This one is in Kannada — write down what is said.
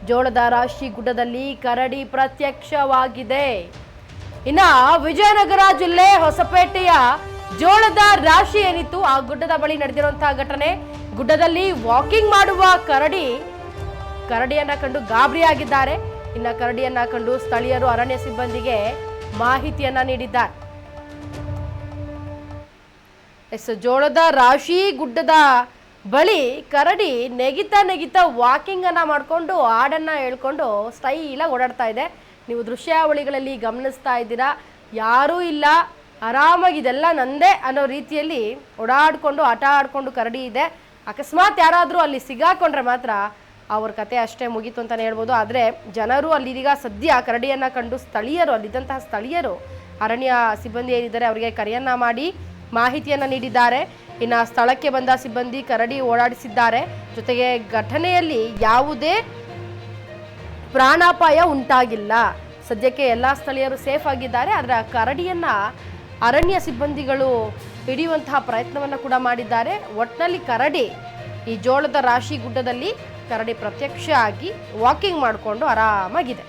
ಜೋಳದ ರಾಶಿ ಗುಡ್ಡದಲ್ಲಿ ಕರಡಿ ಪ್ರತ್ಯಕ್ಷವಾಗಿದೆ. ಇನ್ನ ವಿಜಯನಗರ ಜಿಲ್ಲೆ ಹೊಸಪೇಟೆಯ ಜೋಳದ ರಾಶಿ ಏನಿತ್ತು ಆ ಗುಡ್ಡದ ಬಳಿ ನಡೆದಿರುವಂತಹ ಘಟನೆ. ಗುಡ್ಡದಲ್ಲಿ ವಾಕಿಂಗ್ ಮಾಡುವ ಕರಡಿಯನ್ನ ಕಂಡು ಗಾಬರಿಯಾಗಿದ್ದಾರೆ. ಇನ್ನ ಕರಡಿಯನ್ನ ಕಂಡು ಸ್ಥಳೀಯರು ಅರಣ್ಯ ಸಿಬ್ಬಂದಿಗೆ ಮಾಹಿತಿಯನ್ನ ನೀಡಿದ್ದಾರೆ. ಜೋಳದ ರಾಶಿ ಗುಡ್ಡದ ಬಳಿ ಕರಡಿ ನೆಗಿತಾ ವಾಕಿಂಗ್ ಅನ್ನ ಮಾಡ್ಕೊಂಡು ಹಾಡನ್ನ ಹೇಳ್ಕೊಂಡು ಸ್ಟೈಲಾಗಿ ಓಡಾಡ್ತಾ ಇದೆ. ನೀವು ದೃಶ್ಯಾವಳಿಗಳಲ್ಲಿ ಗಮನಿಸ್ತಾ ಇದ್ದೀರಾ. ಯಾರೂ ಇಲ್ಲ, ಆರಾಮಾಗಿ ಇದೆಲ್ಲ ನಂದೇ ಅನ್ನೋ ರೀತಿಯಲ್ಲಿ ಓಡಾಡ್ಕೊಂಡು ಆಟ ಆಡ್ಕೊಂಡು ಕರಡಿ ಇದೆ. ಅಕಸ್ಮಾತ್ ಯಾರಾದರೂ ಅಲ್ಲಿ ಸಿಗಾಕೊಂಡ್ರೆ ಮಾತ್ರ ಅವ್ರ ಕತೆ ಅಷ್ಟೇ ಮುಗೀತು ಅಂತಾನೆ ಹೇಳ್ಬೋದು. ಆದರೆ ಜನರು ಅಲ್ಲಿದೀಗ ಸದ್ಯ ಕರಡಿಯನ್ನ ಕಂಡು ಅಲ್ಲಿದ್ದಂತಹ ಸ್ಥಳೀಯರು ಅರಣ್ಯ ಸಿಬ್ಬಂದಿ ಏನಿದ್ದಾರೆ ಅವರಿಗೆ ಕರೆಯನ್ನ ಮಾಡಿ ಮಾಹಿತಿಯನ್ನ ನೀಡಿದ್ದಾರೆ. ಇನ್ನು ಸ್ಥಳಕ್ಕೆ ಬಂದ ಸಿಬ್ಬಂದಿ ಕರಡಿ ಓಡಾಡಿಸಿದ್ದಾರೆ. ಜೊತೆಗೆ ಘಟನೆಯಲ್ಲಿ ಯಾವುದೇ ಪ್ರಾಣಾಪಾಯ ಉಂಟಾಗಿಲ್ಲ. ಸದ್ಯಕ್ಕೆ ಎಲ್ಲ ಸ್ಥಳೀಯರು ಸೇಫ್ ಆಗಿದ್ದಾರೆ. ಆದರೆ ಕರಡಿಯನ್ನ ಅರಣ್ಯ ಸಿಬ್ಬಂದಿಗಳು ಹಿಡಿಯುವಂತಹ ಪ್ರಯತ್ನವನ್ನು ಕೂಡ ಮಾಡಿದ್ದಾರೆ. ಒಟ್ಟಿನಲ್ಲಿ ಕರಡಿ ಈ ಜೋಳದ ರಾಶಿ ಗುಡ್ಡದಲ್ಲಿ ಕರಡಿ ಪ್ರತ್ಯಕ್ಷ ಆಗಿ ವಾಕಿಂಗ್ ಮಾಡಿಕೊಂಡು ಆರಾಮಾಗಿದೆ.